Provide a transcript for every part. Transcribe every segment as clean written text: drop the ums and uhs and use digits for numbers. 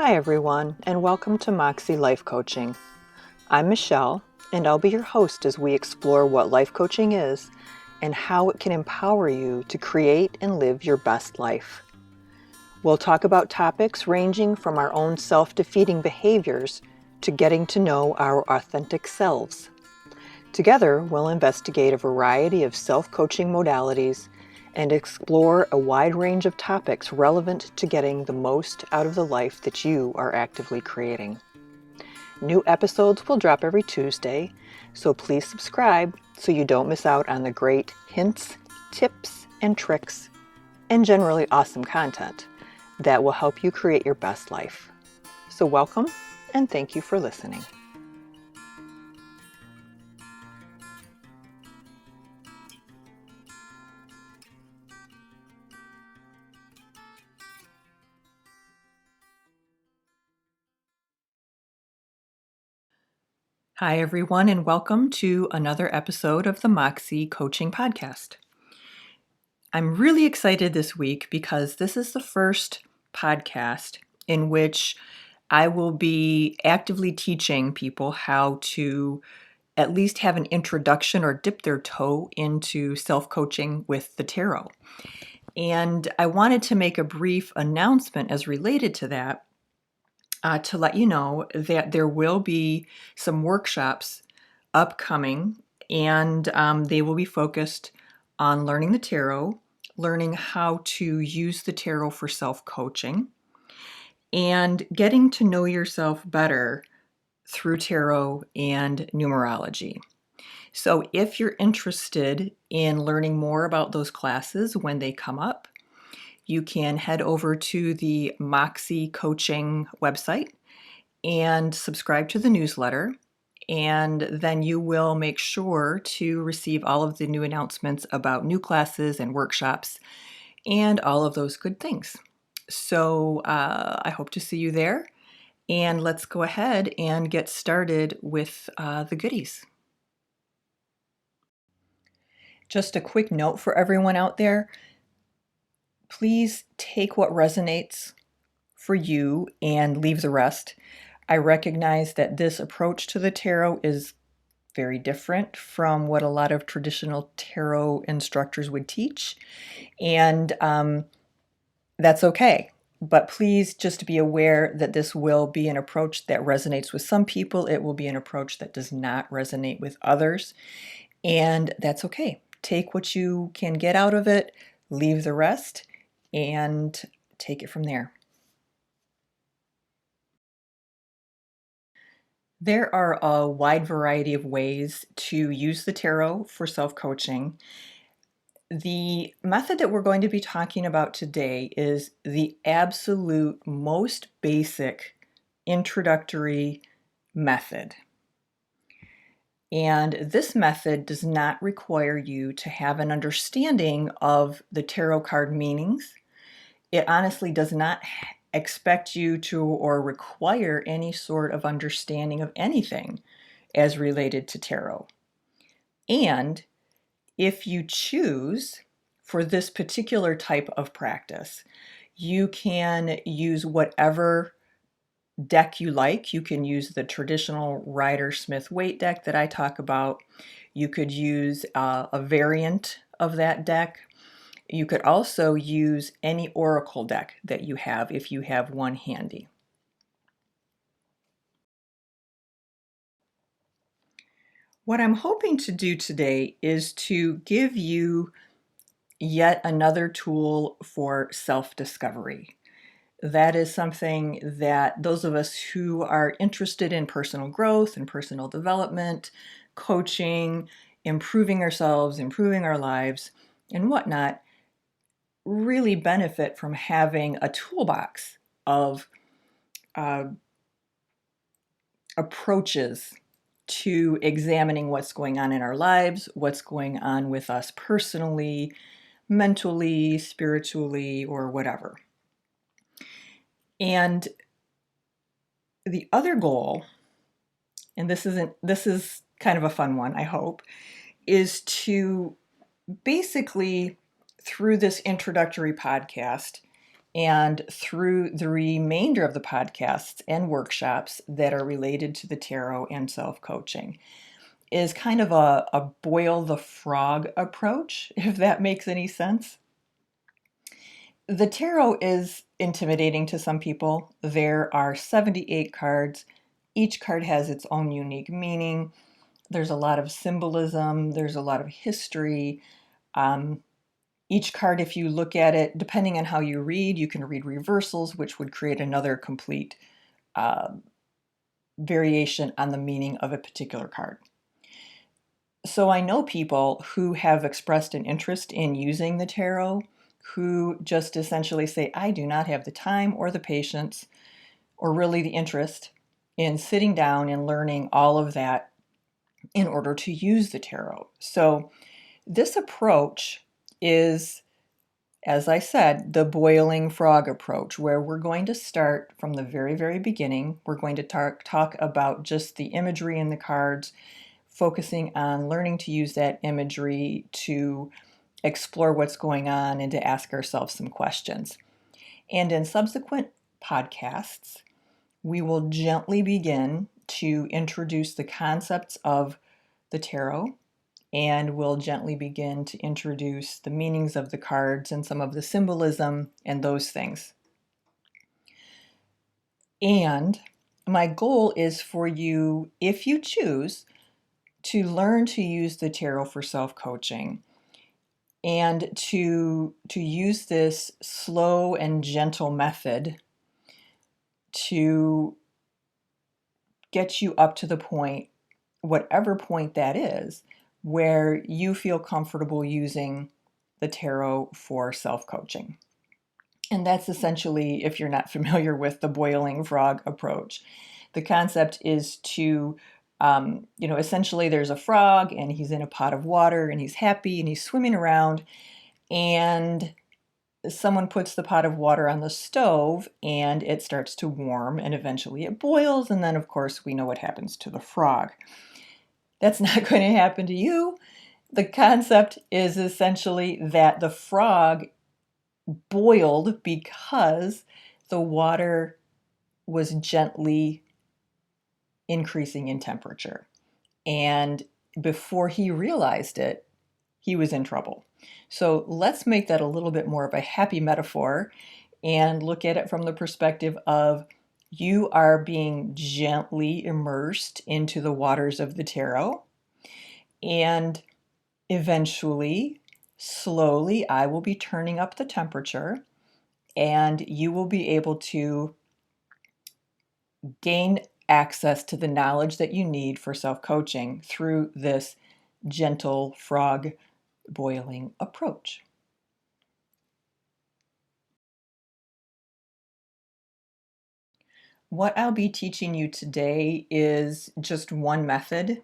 Hi everyone, and welcome to Moxxie Life Coaching. I'm Michelle, and I'll be your host as we explore what life coaching is and how it can empower you to create and live your best life. We'll talk about topics ranging from our own self-defeating behaviors to getting to know our authentic selves. Together, we'll investigate a variety of self-coaching modalities and explore a wide range of topics relevant to getting the most out of the life that you are actively creating. New episodes will drop every Tuesday, so please subscribe so you don't miss out on the great hints, tips, and tricks, and generally awesome content that will help you create your best life. So welcome, and thank you for listening. Hi, everyone, and welcome to another episode of the Moxxie Coaching Podcast. I'm really excited this week because this is the first podcast in which I will be actively teaching people how to at least have an introduction or dip their toe into self-coaching with the tarot. And I wanted to make a brief announcement as related to that. To let you know that there will be some workshops upcoming, and they will be focused on learning the tarot, learning how to use the tarot for self-coaching, and getting to know yourself better through tarot and numerology. So if you're interested in learning more about those classes when they come up, you can head over to the Moxxie Coaching website and subscribe to the newsletter. And then you will make sure to receive all of the new announcements about new classes and workshops and all of those good things. So I hope to see you there. And let's go ahead and get started with the goodies. Just a quick note for everyone out there. Please take what resonates for you and leave the rest. I recognize that this approach to the tarot is very different from what a lot of traditional tarot instructors would teach, and that's okay. But please just be aware that this will be an approach that resonates with some people. It will be an approach that does not resonate with others, and that's okay. Take what you can get out of it, leave the rest, and take it from there. There are a wide variety of ways to use the tarot for self-coaching. The method that we're going to be talking about today is the absolute most basic introductory method. And this method does not require you to have an understanding of the tarot card meanings. It honestly does not expect you to or require any sort of understanding of anything as related to tarot. And if you choose for this particular type of practice, you can use whatever deck you like. You can use the traditional Rider-Smith-Waite deck that I talk about. You could use a variant of that deck. You could also use any oracle deck that you have if you have one handy. What I'm hoping to do today is to give you yet another tool for self-discovery. That is something that those of us who are interested in personal growth and personal development, coaching, improving ourselves, improving our lives, and whatnot, really benefit from having a toolbox of approaches to examining what's going on in our lives, what's going on with us personally, mentally, spiritually, or whatever. And the other goal, and this is kind of a fun one, I hope, is to basically, through this introductory podcast, And through the remainder of the podcasts and workshops that are related to the tarot and self-coaching is kind of a boil the frog approach, if that makes any sense. The tarot is intimidating to some people. There are 78 cards. Each card has its own unique meaning. There's a lot of symbolism. There's a lot of history. Each card, if you look at it, depending on how you read, you can read reversals, which would create another complete variation on the meaning of a particular card. So I know people who have expressed an interest in using the tarot who just essentially say, I do not have the time or the patience or really the interest in sitting down and learning all of that in order to use the tarot. So this approach is, as I said, the boiling frog approach, where we're going to start from the very, very beginning. We're going to talk about just the imagery in the cards, focusing on learning to use that imagery to explore what's going on and to ask ourselves some questions. And in subsequent podcasts, we will gently begin to introduce the concepts of the tarot, and we'll gently begin to introduce the meanings of the cards and some of the symbolism and those things. And my goal is for you, if you choose, to learn to use the tarot for self-coaching and to use this slow and gentle method to get you up to the point, whatever point that is, where you feel comfortable using the tarot for self-coaching. And that's essentially, if you're not familiar with the boiling frog approach, the concept is to, essentially there's a frog and he's in a pot of water and he's happy and he's swimming around, and someone puts the pot of water on the stove and it starts to warm and eventually it boils. And then, of course, we know what happens to the frog. That's not going to happen to you. The concept is essentially that the frog boiled because the water was gently increasing in temperature. And before he realized it, he was in trouble. So let's make that a little bit more of a happy metaphor and look at it from the perspective of you are being gently immersed into the waters of the tarot. And eventually, slowly, I will be turning up the temperature and you will be able to gain access to the knowledge that you need for self-coaching through this gentle frog boiling approach. What I'll be teaching you today is just one method,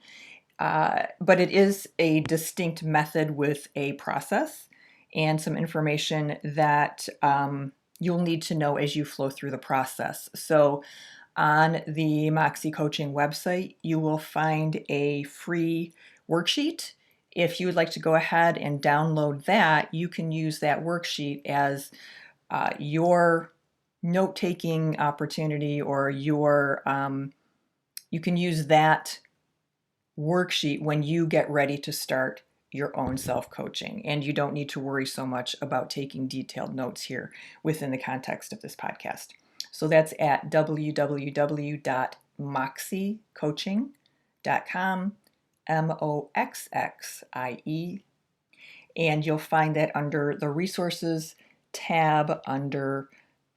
but it is a distinct method with a process and some information that you'll need to know as you flow through the process. So on the Moxxie Coaching website, you will find a free worksheet. If you would like to go ahead and download that, you can use that worksheet as your note-taking opportunity, or you can use that worksheet when you get ready to start your own self-coaching, and you don't need to worry so much about taking detailed notes here within the context of this podcast. So that's at www.moxxiecoaching.com, Moxxie, and you'll find that under the resources tab under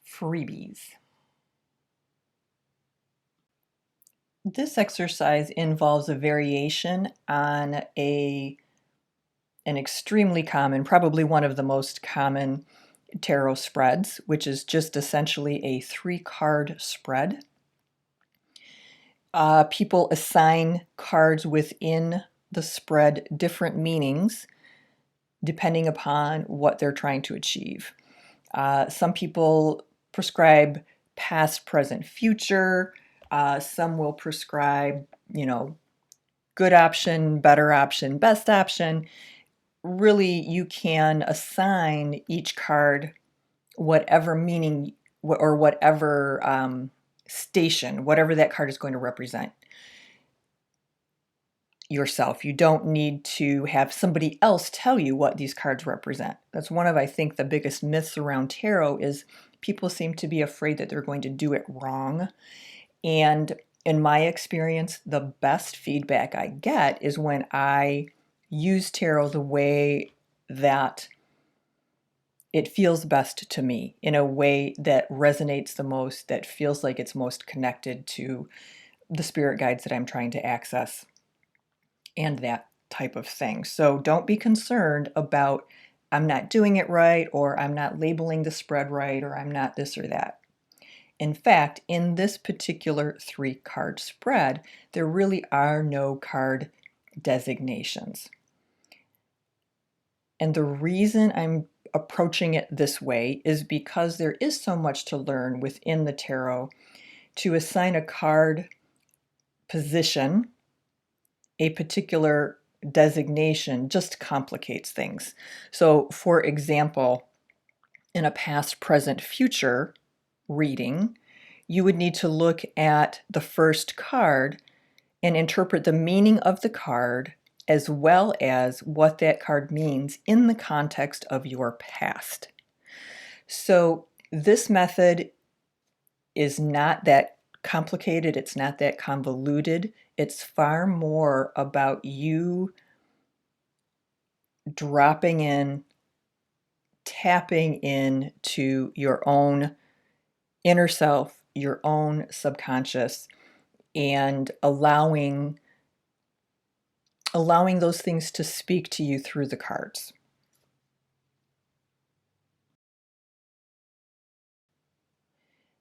freebies. This exercise involves a variation on an extremely common, probably one of the most common tarot spreads, which is just essentially a 3-card spread. People assign cards within the spread different meanings depending upon what they're trying to achieve. Some people prescribe past, present, future. Some will prescribe, good option, better option, best option. Really, you can assign each card whatever meaning or whatever station, whatever that card is going to represent yourself. You don't need to have somebody else tell you what these cards represent. That's one of, I think, the biggest myths around tarot is people seem to be afraid that they're going to do it wrong. And in my experience, the best feedback I get is when I use tarot the way that it feels best to me, in a way that resonates the most, that feels like it's most connected to the spirit guides that I'm trying to access and that type of thing. So don't be concerned about I'm not doing it right, or I'm not labeling the spread right, or I'm not this or that. In fact, in this particular 3-card spread, there really are no card designations. And the reason I'm approaching it this way is because there is so much to learn within the tarot. To assign a card position, a particular designation, just complicates things. So, for example, in a past, present, future reading, you would need to look at the first card and interpret the meaning of the card as well as what that card means in the context of your past. So, this method is not that complicated, it's not that convoluted. It's far more about you dropping in, tapping in to your own inner self, your own subconscious, and allowing those things to speak to you through the cards.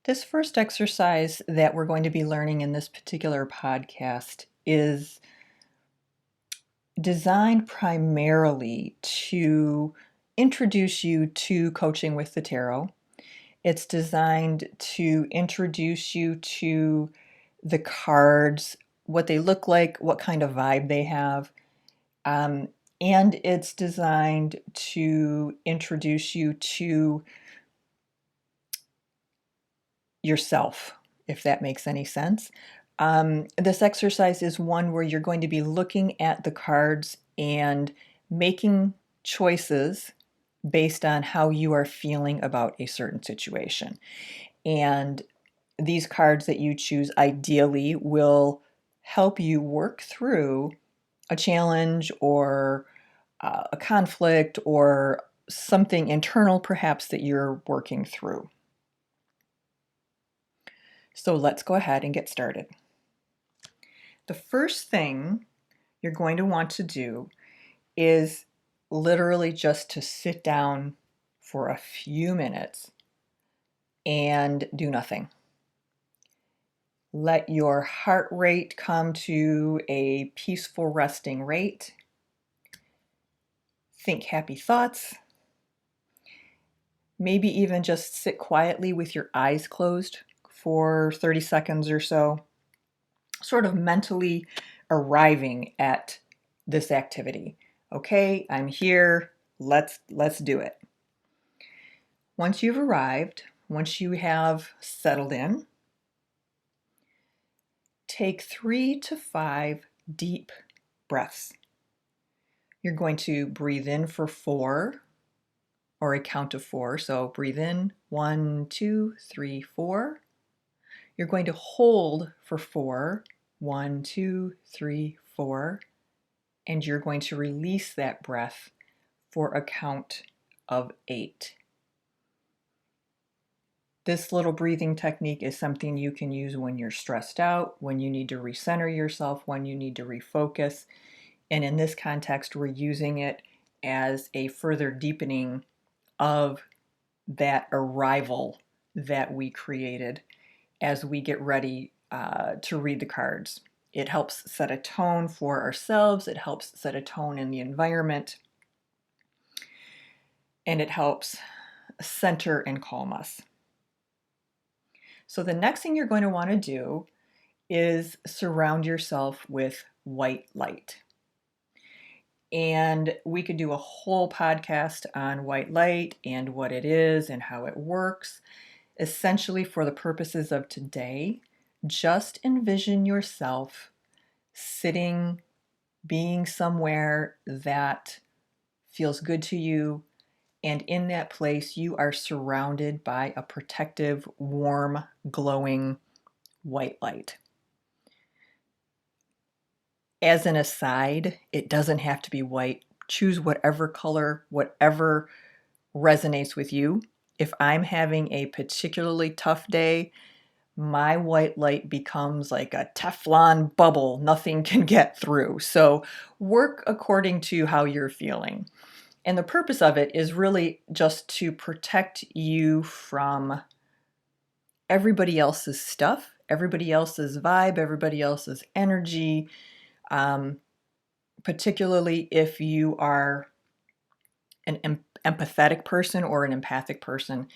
This first exercise that we're going to be learning in this particular podcast is designed primarily to introduce you to coaching with the tarot. It's designed to introduce you to the cards, what they look like, what kind of vibe they have. And it's designed to introduce you to yourself, if that makes any sense. This exercise is one where you're going to be looking at the cards and making choices based on how you are feeling about a certain situation. And these cards that you choose ideally will help you work through a challenge or a conflict or something internal perhaps that you're working through. So let's go ahead and get started. The first thing you're going to want to do is literally just to sit down for a few minutes and do nothing. Let your heart rate come to a peaceful resting rate. Think happy thoughts. Maybe even just sit quietly with your eyes closed for 30 seconds or so, sort of mentally arriving at this activity. Okay, I'm here. Let's do it. Once you've arrived, once you have settled in, take 3 to 5 deep breaths. You're going to breathe in for 4, or a count of 4. So breathe in, 1, 2, 3, 4. You're going to hold for 4, 1, 2, 3, 4. And you're going to release that breath for a count of 8. This little breathing technique is something you can use when you're stressed out, when you need to recenter yourself, when you need to refocus. And in this context, we're using it as a further deepening of that arrival that we created as we get ready to read the cards. It helps set a tone for ourselves, it helps set a tone in the environment, and it helps center and calm us. So the next thing you're going to want to do is surround yourself with white light. And we could do a whole podcast on white light and what it is and how it works. Essentially, for the purposes of today, just envision yourself sitting, being somewhere that feels good to you. And in that place, you are surrounded by a protective, warm, glowing white light. As an aside, it doesn't have to be white. Choose whatever color, whatever resonates with you. If I'm having a particularly tough day, my white light becomes like a Teflon bubble. Nothing can get through. So work according to how you're feeling. And the purpose of it is really just to protect you from everybody else's stuff, everybody else's vibe, everybody else's energy, particularly if you are an empathetic person or an empathic person.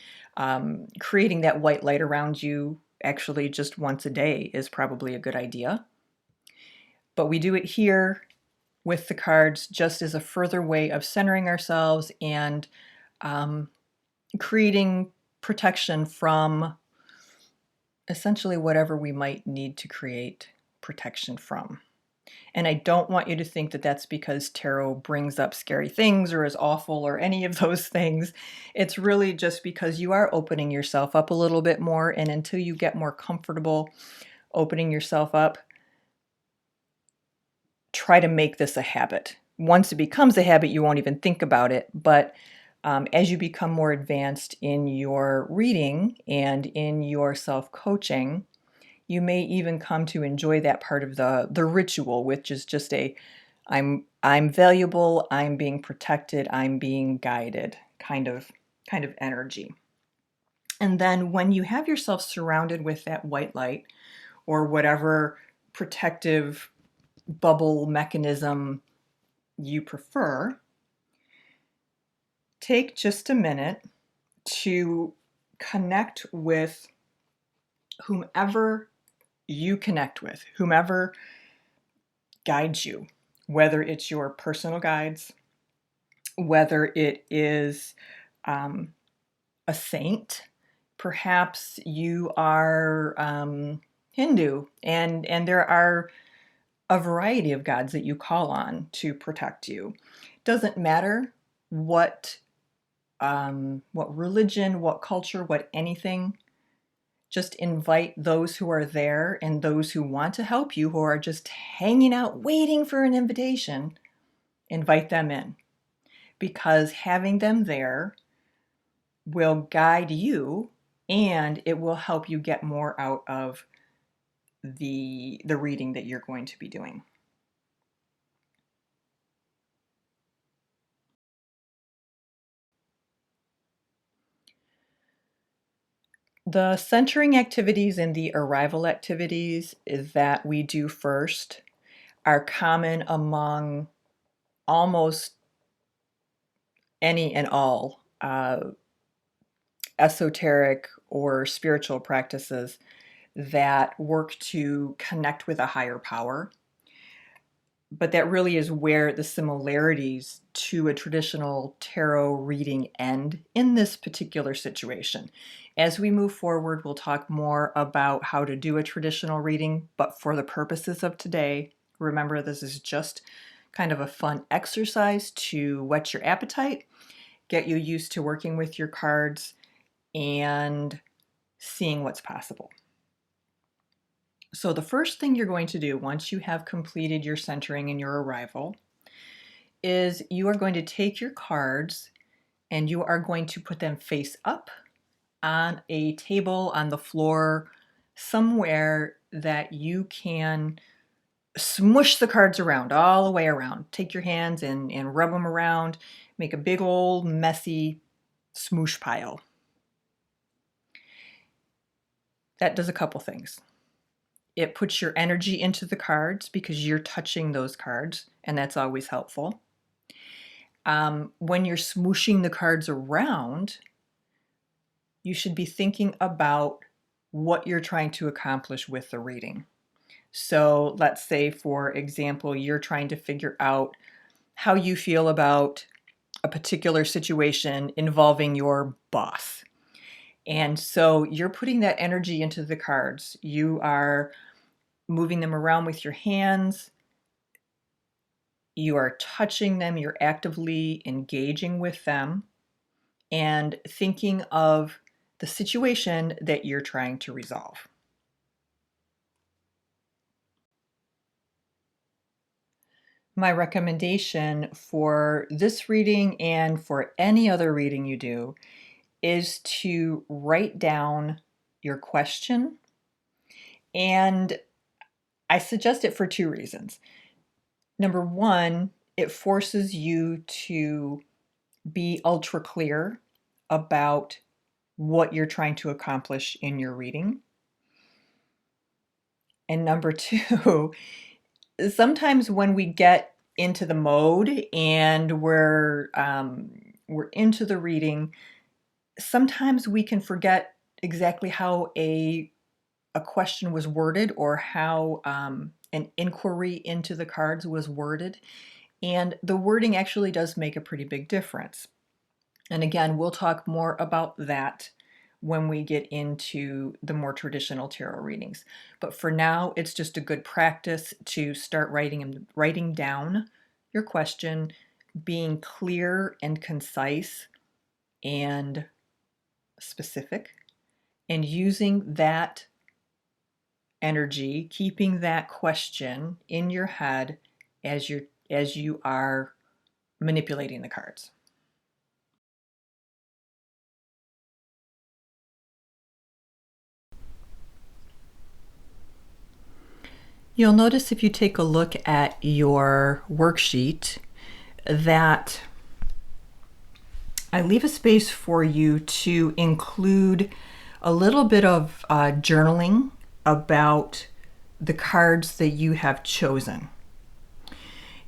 Creating that white light around you actually just once a day is probably a good idea. But we do it here with the cards just as a further way of centering ourselves and creating protection from essentially whatever we might need to create protection from. And I don't want you to think that that's because tarot brings up scary things or is awful or any of those things. It's really just because you are opening yourself up a little bit more. And until you get more comfortable opening yourself up, try to make this a habit. Once it becomes a habit, you won't even think about it. But as you become more advanced in your reading and in your self-coaching, you may even come to enjoy that part of the ritual, which is just I'm valuable, I'm being protected, I'm being guided kind of energy. And then when you have yourself surrounded with that white light or whatever protective bubble mechanism you prefer, take just a minute to connect with whomever you connect with, whomever guides you, whether it's your personal guides, whether it is a saint. Perhaps you are Hindu, and there are a variety of gods that you call on to protect you. Doesn't matter what religion, what culture, what anything. Just invite those who are there and those who want to help you, who are just hanging out, waiting for an invitation. Invite them in, because having them there will guide you and it will help you get more out of the reading that you're going to be doing. The centering activities and the arrival activities that we do first are common among almost any and all esoteric or spiritual practices that work to connect with a higher power. But that really is where the similarities to a traditional tarot reading end in this particular situation. As we move forward, we'll talk more about how to do a traditional reading, but for the purposes of today, remember this is just kind of a fun exercise to whet your appetite, get you used to working with your cards, and seeing what's possible. So the first thing you're going to do once you have completed your centering and your arrival is you are going to take your cards and you are going to put them face up on a table, on the floor, somewhere that you can smush the cards around, all the way around. Take your hands and rub them around, make a big old messy smoosh pile. That does a couple things. It puts your energy into the cards because you're touching those cards, and that's always helpful. When you're smooshing the cards around, you should be thinking about what you're trying to accomplish with the reading. So let's say, for example, you're trying to figure out how you feel about a particular situation involving your boss. And so you're putting that energy into the cards. You are moving them around with your hands. You are touching them. You're actively engaging with them and thinking of the situation that you're trying to resolve. My recommendation for this reading and for any other reading you do is to write down your question. And I suggest it for two reasons. Number one, it forces you to be ultra clear about what you're trying to accomplish in your reading. And number two, sometimes when we get into the mode and we're into the reading, sometimes we can forget exactly how a question was worded or how an inquiry into the cards was worded. And the wording actually does make a pretty big difference. And again, we'll talk more about that when we get into the more traditional tarot readings. But for now, it's just a good practice to start writing down your question, being clear and concise and specific, and using that energy, keeping that question in your head as you are manipulating the cards. You'll notice if you take a look at your worksheet that I leave a space for you to include a little bit of journaling about the cards that you have chosen.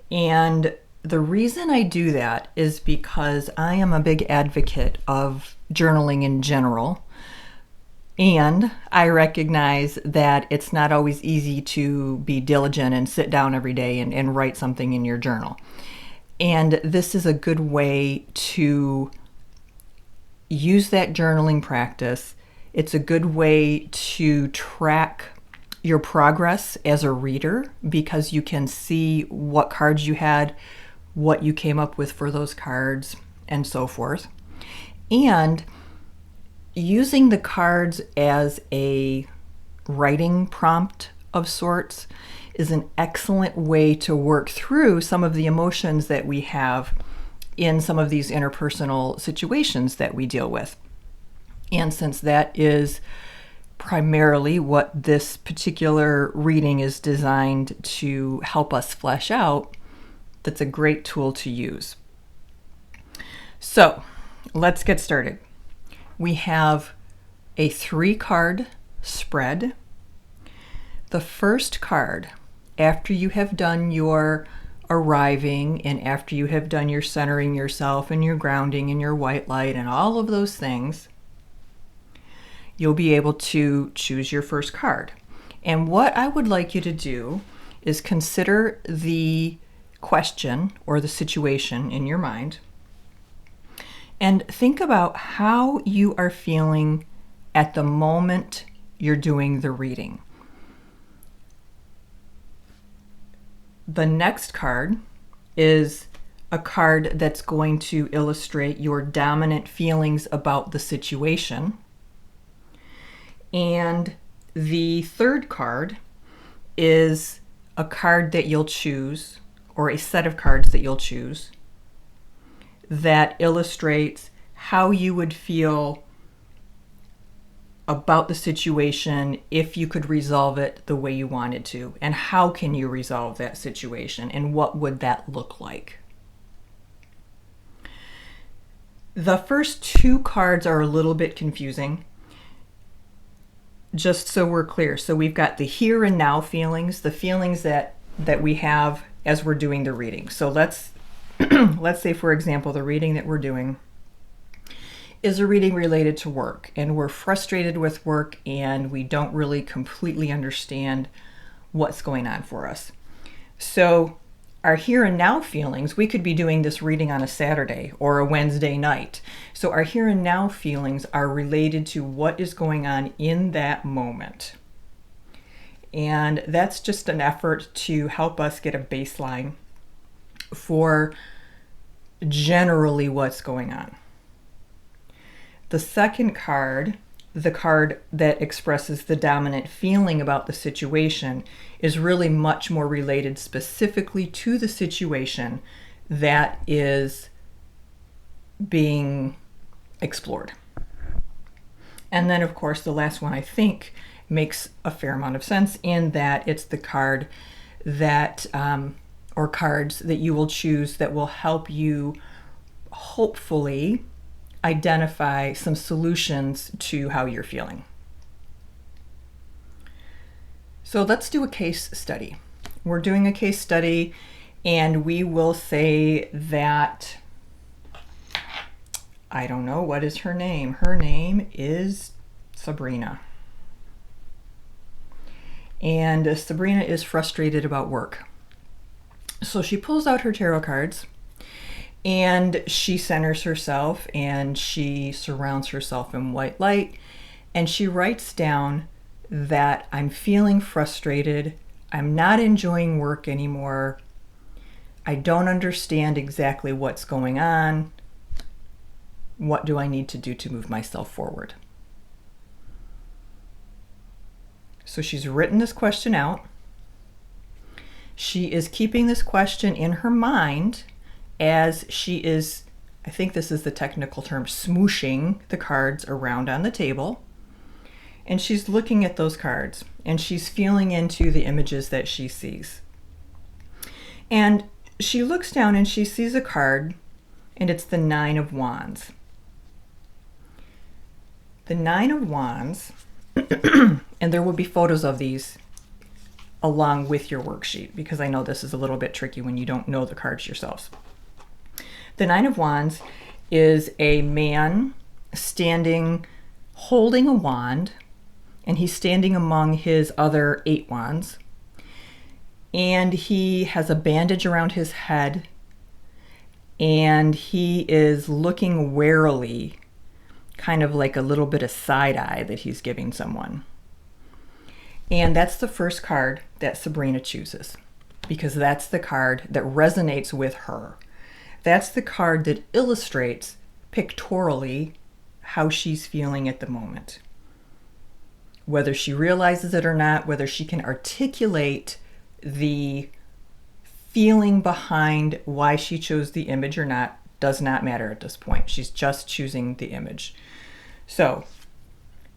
And the reason I do that is because I am a big advocate of journaling in general. And I recognize that it's not always easy to be diligent and sit down every day and write something in your journal. And this is a good way to use that journaling practice. It's a good way to track your progress as a reader because you can see what cards you had, what you came up with for those cards, and so forth. And using the cards as a writing prompt of sorts is an excellent way to work through some of the emotions that we have in some of these interpersonal situations that we deal with. And since that is primarily what this particular reading is designed to help us flesh out, that's a great tool to use. So let's get started. We have a 3-card spread. The first card, after you have done your arriving and after you have done your centering yourself and your grounding and your white light and all of those things, you'll be able to choose your first card. And what I would like you to do is consider the question or the situation in your mind and think about how you are feeling at the moment you're doing the reading. The next card is a card that's going to illustrate your dominant feelings about the situation. And the third card is a card that you'll choose, or a set of cards that you'll choose, that illustrates how you would feel about the situation if you could resolve it the way you wanted to, and how can you resolve that situation, and what would that look like. The first 2 cards are a little bit confusing, just so we're clear. So we've got the here and now feelings, the feelings that we have as we're doing the reading. So let's say, for example, the reading that we're doing is a reading related to work, and we're frustrated with work and we don't really completely understand what's going on for us. So Our here and now feelings, we could be doing this reading on a Saturday or a Wednesday night. So our here and now feelings are related to what is going on in that moment. And that's just an effort to help us get a baseline for generally what's going on. The second card, the card that expresses the dominant feeling about the situation, is really much more related specifically to the situation that is being explored. And then, of course, the last one I think makes a fair amount of sense in that it's the card that, or cards that you will choose that will help you hopefully identify some solutions to how you're feeling. So let's do a case study. We're doing a case study, and we will say that, I don't know, what is her name? Her name is Sabrina. And Sabrina is frustrated about work. So she pulls out her tarot cards and she centers herself and she surrounds herself in white light, and she writes down that I'm feeling frustrated. I'm not enjoying work anymore. I don't understand exactly what's going on. What do I need to do to move myself forward? So she's written this question out. She is keeping this question in her mind as she is, I think this is the technical term, smooshing the cards around on the table. And she's looking at those cards and she's feeling into the images that she sees. And she looks down and she sees a card, and it's the Nine of Wands. The Nine of Wands, and there will be photos of these along with your worksheet, because I know this is a little bit tricky when you don't know the cards yourselves. The Nine of Wands is a man standing, holding a wand, and he's standing among his other 8 wands. And he has a bandage around his head, and he is looking warily, kind of like a little bit of side eye that he's giving someone. And that's the first card that Sabrina chooses, because that's the card that resonates with her. That's the card that illustrates pictorially how she's feeling at the moment. Whether she realizes it or not, whether she can articulate the feeling behind why she chose the image or not, does not matter at this point. She's just choosing the image. So,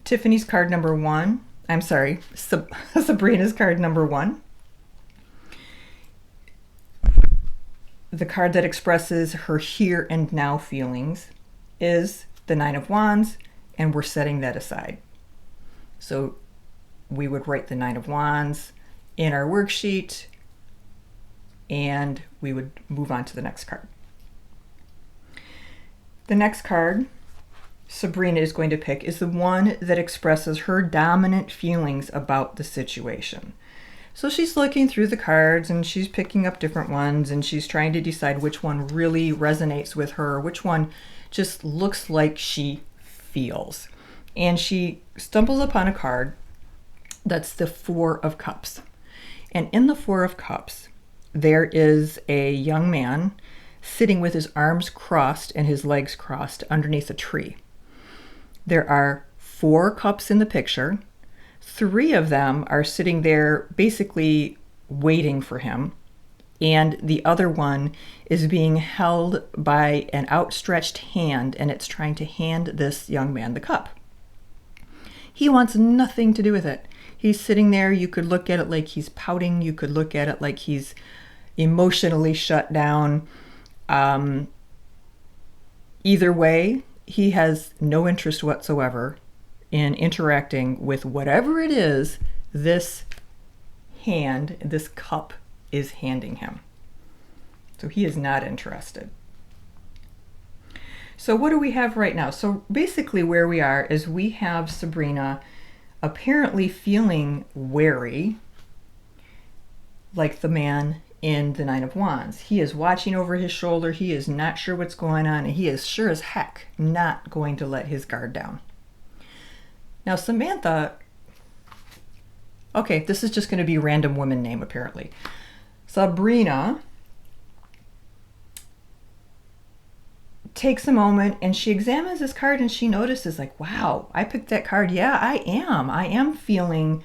Tiffany's card number 1, I'm sorry, Sabrina's card number 1. The card that expresses her here and now feelings is the Nine of Wands, and we're setting that aside. So we would write the Nine of Wands in our worksheet, and we would move on to the next card. The next card Sabrina is going to pick is the one that expresses her dominant feelings about the situation. So she's looking through the cards and she's picking up different ones, and she's trying to decide which one really resonates with her, which one just looks like she feels. And she stumbles upon a card that's the Four of Cups. And in the Four of Cups, there is a young man sitting with his arms crossed and his legs crossed underneath a tree. There are 4 cups in the picture. 3 of them are sitting there basically waiting for him, and the other one is being held by an outstretched hand, and it's trying to hand this young man the cup. He wants nothing to do with it. He's sitting there. You could look at it like he's pouting. You could look at it like he's emotionally shut down. Either way, he has no interest whatsoever in interacting with whatever it is this hand, this cup, is handing him. So he is not interested. So what do we have right now? So basically where we are is we have Sabrina apparently feeling wary, like the man in the Nine of Wands. He is watching over his shoulder. He is not sure what's going on, and he is sure as heck not going to let his guard down. Now, Samantha, okay, this is just going to be a random woman name apparently. Sabrina takes a moment and she examines this card and she notices, like, wow, I picked that card. Yeah, I am feeling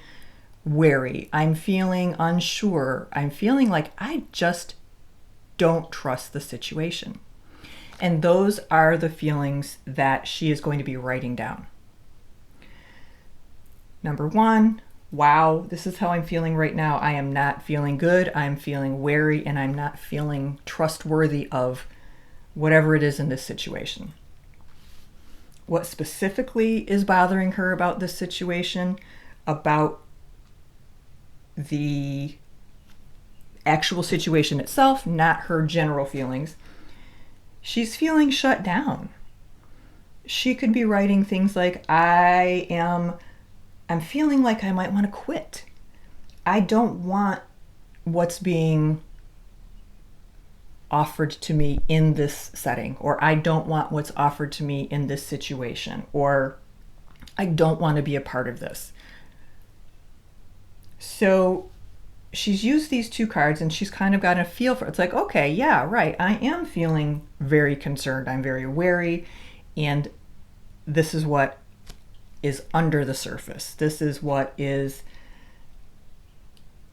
wary. I'm feeling unsure. I'm feeling like I just don't trust the situation. And those are the feelings that she is going to be writing down. Number one, wow, this is how I'm feeling right now. I am not feeling good. I'm feeling wary, and I'm not feeling trustworthy of whatever it is in this situation. What specifically is bothering her about this situation, about the actual situation itself, not her general feelings. She's feeling shut down. She could be writing things like, I'm feeling like I might want to quit. I don't want what's being offered to me in this setting, or I don't want what's offered to me in this situation, or I don't want to be a part of this. So she's used these two cards and she's kind of got a feel for it. It's like, okay, yeah, right. I am feeling very concerned. I'm very wary. And this is what is under the surface. This is what is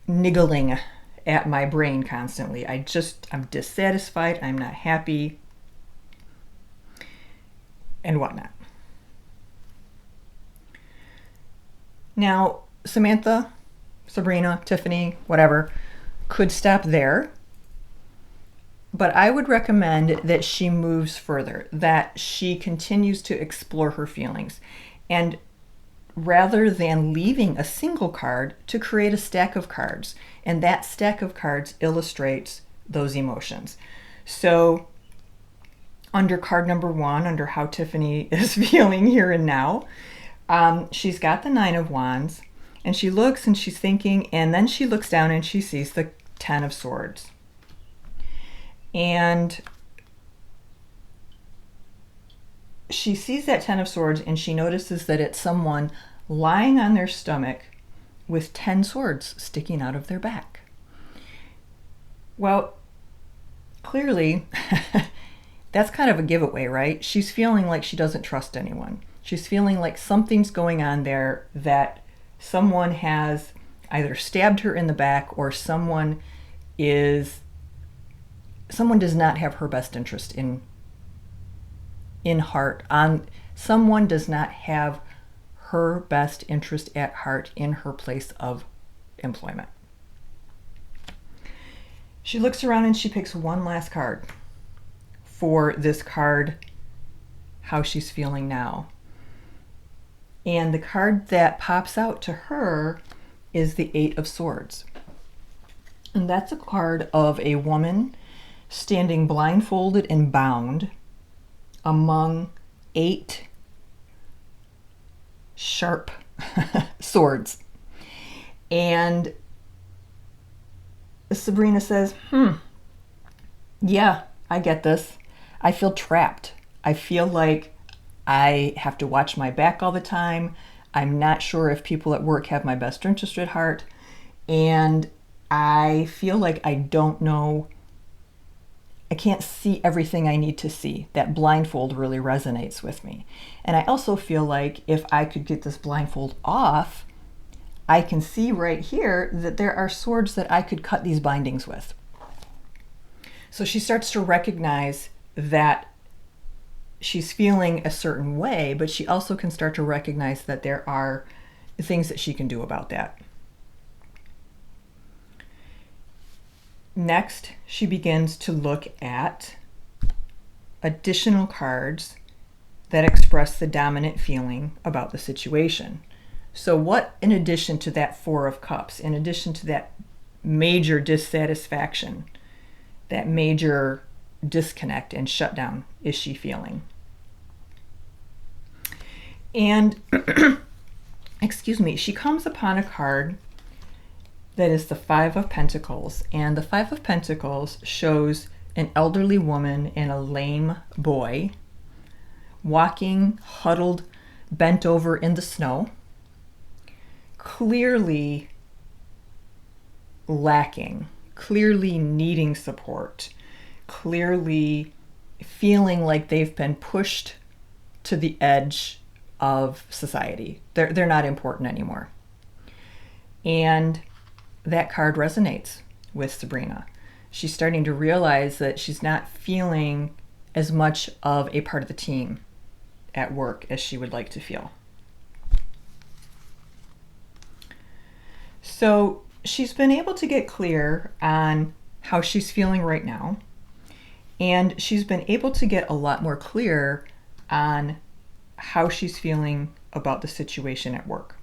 niggling at my brain constantly. I'm dissatisfied. I'm not happy and whatnot. Now, Samantha, Sabrina, Tiffany, whatever, could stop there. But I would recommend that she moves further, that she continues to explore her feelings. And rather than leaving a single card, to create a stack of cards. And that stack of cards illustrates those emotions. So under card number 1, under how Tiffany is feeling here and now, she's got the Nine of Wands. And she looks and she's thinking, and then she looks down and she sees the Ten of Swords. And she sees that Ten of Swords and she notices that it's someone lying on their stomach with 10 swords sticking out of their back. Well, clearly, that's kind of a giveaway, right? She's feeling like she doesn't trust anyone. She's feeling like something's going on there, that someone has either stabbed her in the back, or someone does not have her best interest in heart. Someone does not have her best interest at heart in her place of employment. She looks around and she picks one last card for this card, how she's feeling now. And the card that pops out to her is the Eight of Swords. And that's a card of a woman standing blindfolded and bound among 8 sharp swords. And Sabrina says, yeah, I get this. I feel trapped. I feel like I have to watch my back all the time. I'm not sure if people at work have my best interest at heart. And I feel like I don't know, I can't see everything I need to see. That blindfold really resonates with me. And I also feel like if I could get this blindfold off, I can see right here that there are swords that I could cut these bindings with. So she starts to recognize that she's feeling a certain way, but she also can start to recognize that there are things that she can do about that. Next, she begins to look at additional cards that express the dominant feeling about the situation. So what, in addition to that Four of Cups, in addition to that major dissatisfaction, that major disconnect and shutdown, is she feeling? And, excuse me, she comes upon a card that is the Five of Pentacles. And the Five of Pentacles shows an elderly woman and a lame boy walking, huddled, bent over in the snow, clearly lacking, clearly needing support, clearly feeling like they've been pushed to the edge of society. They're not important anymore. And that card resonates with Sabrina. She's starting to realize that she's not feeling as much of a part of the team at work as she would like to feel. So she's been able to get clear on how she's feeling right now, and she's been able to get a lot more clear on how she's feeling about the situation at work.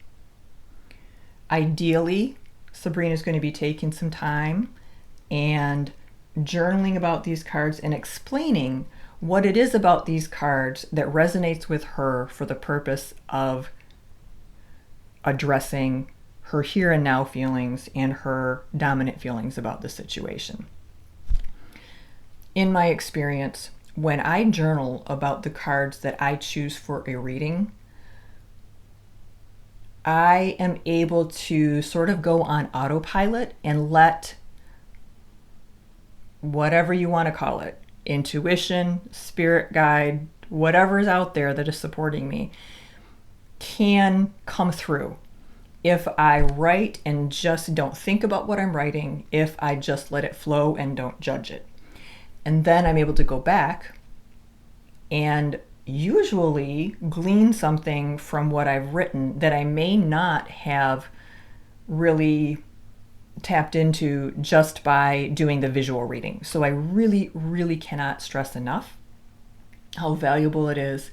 Ideally, Sabrina's going to be taking some time and journaling about these cards and explaining what it is about these cards that resonates with her for the purpose of addressing her here and now feelings and her dominant feelings about the situation. In my experience, when I journal about the cards that I choose for a reading, I am able to sort of go on autopilot and let whatever you want to call it, intuition, spirit guide, whatever's out there that is supporting me, can come through. If I write and just don't think about what I'm writing, if I just let it flow and don't judge it. And then I'm able to go back and usually glean something from what I've written that I may not have really tapped into just by doing the visual reading. So I really, really cannot stress enough how valuable it is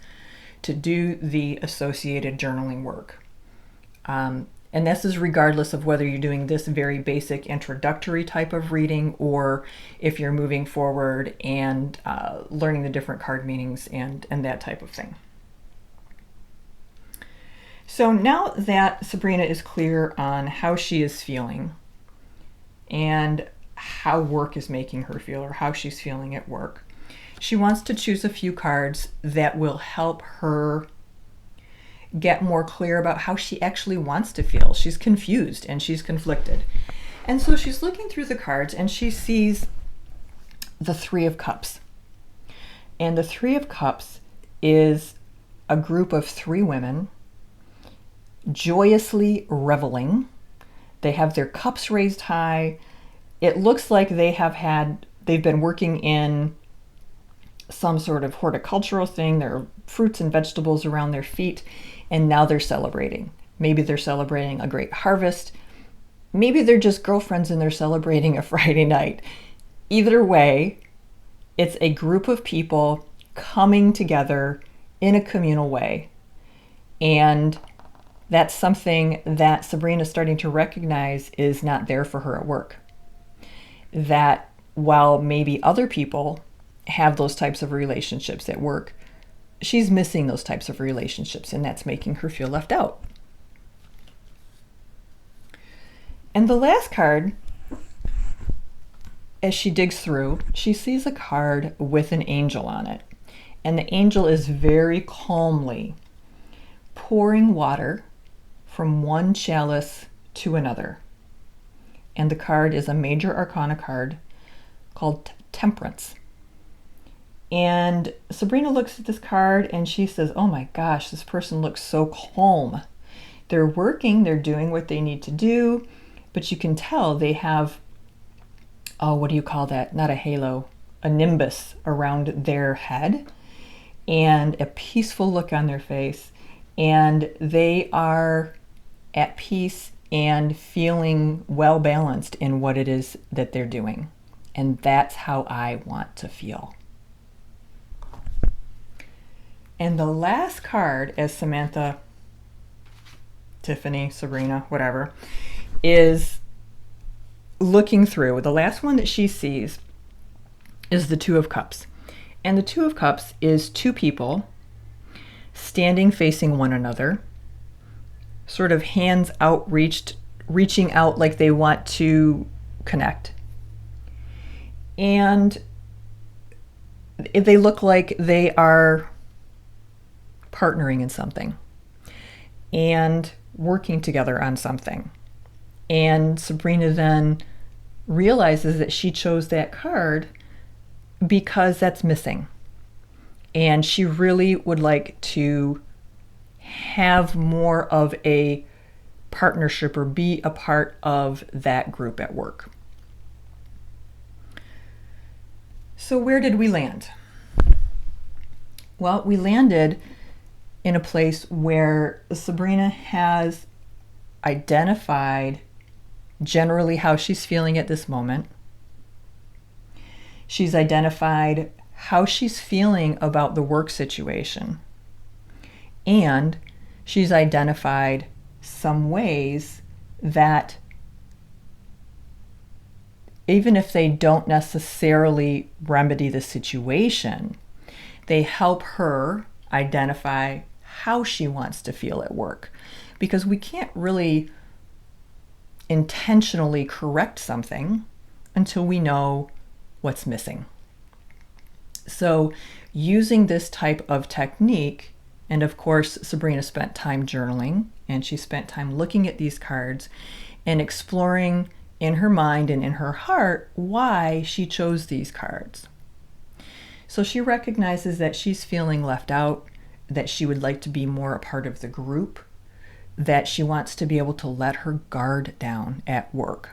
to do the associated journaling work. And this is regardless of whether you're doing this very basic introductory type of reading or if you're moving forward and learning the different card meanings and that type of thing. So now that Sabrina is clear on how she is feeling and how work is making her feel or how she's feeling at work, she wants to choose a few cards that will help her get more clear about how she actually wants to feel. She's confused and she's conflicted. And so she's looking through the cards and she sees the Three of Cups. And the Three of Cups is a group of three women joyously reveling. They have their cups raised high. It looks like they've been working in some sort of horticultural thing. There are fruits and vegetables around their feet, and now they're celebrating. Maybe they're celebrating a great harvest. Maybe they're just girlfriends and they're celebrating a Friday night. Either way, it's a group of people coming together in a communal way. And that's something that Sabrina's starting to recognize is not there for her at work. That while maybe other people have those types of relationships at work, she's missing those types of relationships, and that's making her feel left out. And the last card, as she digs through, she sees a card with an angel on it. And the angel is very calmly pouring water from one chalice to another. And the card is a major arcana card called Temperance. And Sabrina looks at this card and she says, oh my gosh, this person looks so calm. They're working, they're doing what they need to do, but you can tell they have, what do you call that? Not a halo, a nimbus around their head and a peaceful look on their face. And they are at peace and feeling well balanced in what it is that they're doing. And that's how I want to feel. And the last card, as Samantha, Tiffany, Sabrina, whatever, is looking through, the last one that she sees is the Two of Cups. And the Two of Cups is two people standing facing one another, sort of hands outreached reaching out like they want to connect. And if they look like they are partnering in something and working together on something. And Sabrina then realizes that she chose that card because that's missing. And she really would like to have more of a partnership or be a part of that group at work. So where did we land? Well, we landed in a place where Sabrina has identified generally how she's feeling at this moment. She's identified how she's feeling about the work situation. And she's identified some ways that even if they don't necessarily remedy the situation, they help her identify how she wants to feel at work. Because we can't really intentionally correct something until we know what's missing. So using this type of technique, and of course Sabrina spent time journaling, and she spent time looking at these cards and exploring in her mind and in her heart why she chose these cards. So she recognizes that she's feeling left out, that she would like to be more a part of the group, that she wants to be able to let her guard down at work.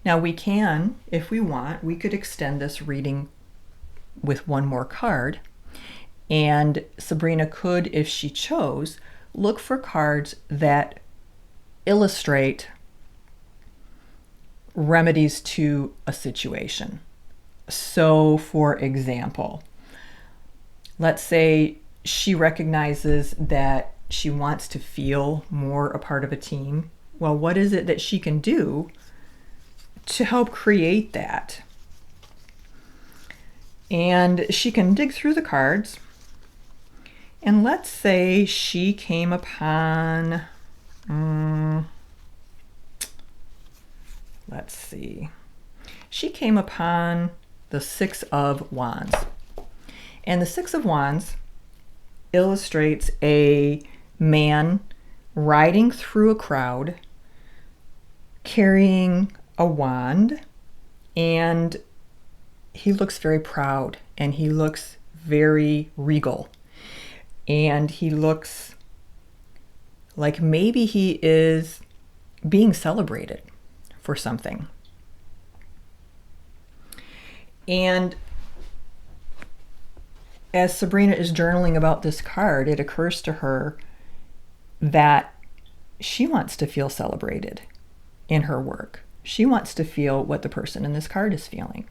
Now we can, if we want, we could extend this reading with one more card, and Sabrina could, if she chose, look for cards that illustrate remedies to a situation. So for example, let's say she recognizes that she wants to feel more a part of a team. Well, what is it that she can do to help create that? And she can dig through the cards. And let's say she came upon, she came upon the Six of Wands. And the Six of Wands illustrates a man riding through a crowd, carrying a wand, and he looks very proud, and he looks very regal, and he looks like maybe he is being celebrated for something. And as Sabrina is journaling about this card, it occurs to her that she wants to feel celebrated in her work. She wants to feel what the person in this card is feeling.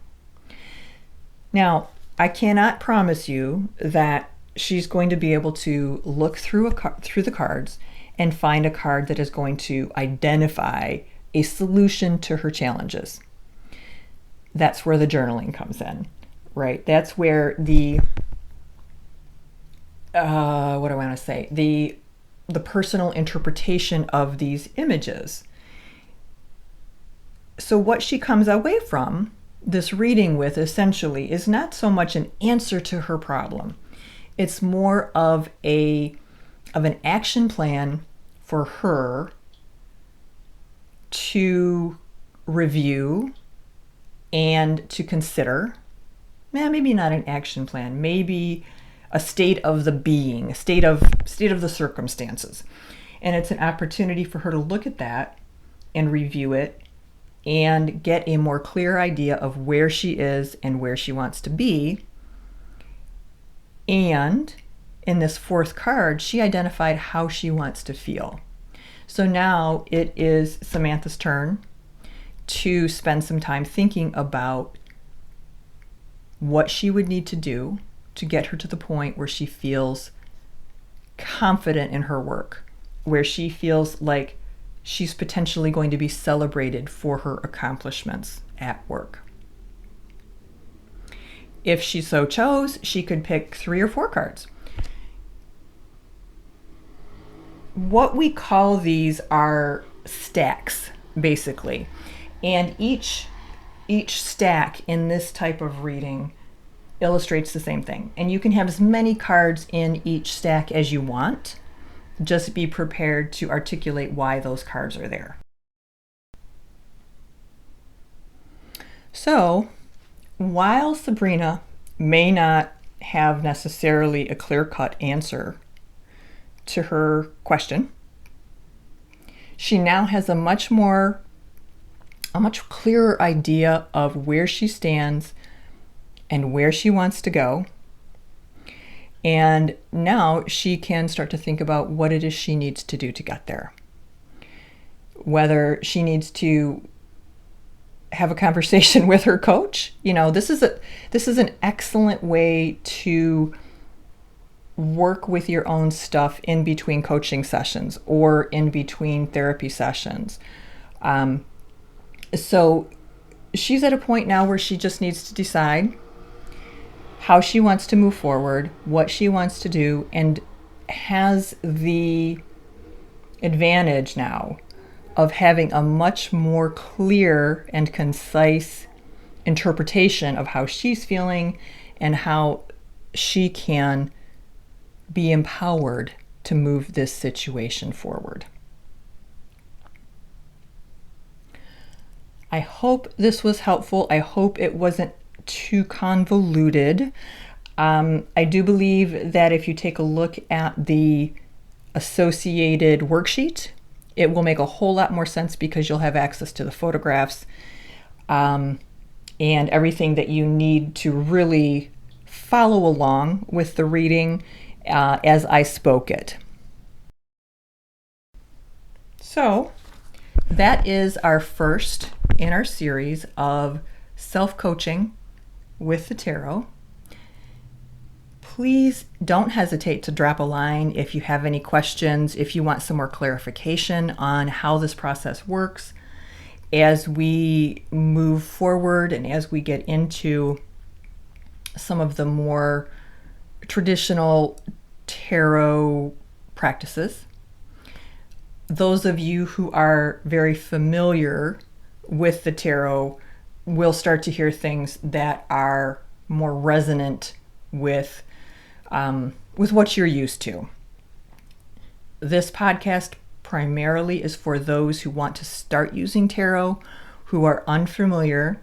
Now, I cannot promise you that she's going to be able to look through the cards and find a card that is going to identify a solution to her challenges. That's where the journaling comes in, right? That's where the the personal interpretation of these images. So what she comes away from this reading with essentially is not so much an answer to her problem. It's more of an action plan for her to review and to consider. Maybe not an action plan, maybe a state of the being, a state of the circumstances. And it's an opportunity for her to look at that and review it and get a more clear idea of where she is and where she wants to be. And in this fourth card, she identified how she wants to feel. So now it is Samantha's turn to spend some time thinking about what she would need to do to get her to the point where she feels confident in her work, where she feels like she's potentially going to be celebrated for her accomplishments at work. If she so chose, she could pick 3 or 4 cards. What we call these are stacks, basically. And each stack in this type of reading illustrates the same thing. And you can have as many cards in each stack as you want. Just be prepared to articulate why those cards are there. So, while Sabrina may not have necessarily a clear-cut answer to her question, she now has a much clearer idea of where she stands and where she wants to go. And now she can start to think about what it is she needs to do to get there. Whether she needs to have a conversation with her coach. This is an excellent way to work with your own stuff in between coaching sessions or in between therapy sessions. So she's at a point now where she just needs to decide how she wants to move forward, what she wants to do, and has the advantage now of having a much more clear and concise interpretation of how she's feeling and how she can be empowered to move this situation forward. I hope this was helpful. I hope it wasn't too convoluted. I do believe that if you take a look at the associated worksheet, it will make a whole lot more sense because you'll have access to the photographs and everything that you need to really follow along with the reading as I spoke it. So that is our first in our series of self-coaching with the tarot. Please don't hesitate to drop a line if you have any questions, if you want some more clarification on how this process works. As we move forward and as we get into some of the more traditional tarot practices, those of you who are very familiar with the tarot will start to hear things that are more resonant with what you're used to. This podcast primarily is for those who want to start using tarot, who are unfamiliar,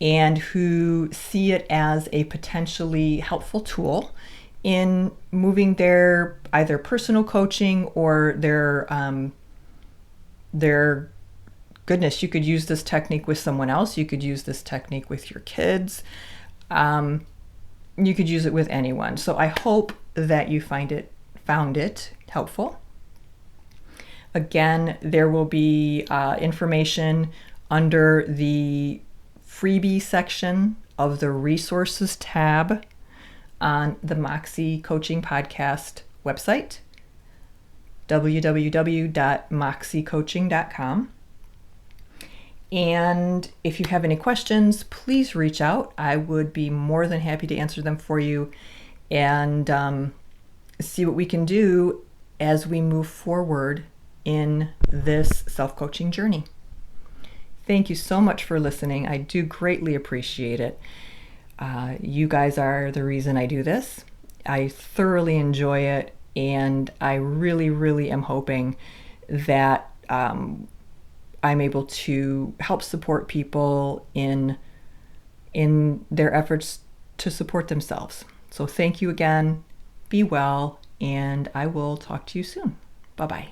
and who see it as a potentially helpful tool in moving their either personal coaching or their goodness, you could use this technique with someone else. You could use this technique with your kids. You could use it with anyone. So I hope that you found it helpful. Again, there will be information under the freebie section of the resources tab on the Moxxie Coaching Podcast website, www.moxxiecoaching.com. And if you have any questions, please reach out. I would be more than happy to answer them for you and see what we can do as we move forward in this self-coaching journey. Thank you so much for listening. I do greatly appreciate it. You guys are the reason I do this. I thoroughly enjoy it, and I really, really am hoping that I'm able to help support people in their efforts to support themselves. So thank you again. Be well, and I will talk to you soon. Bye-bye.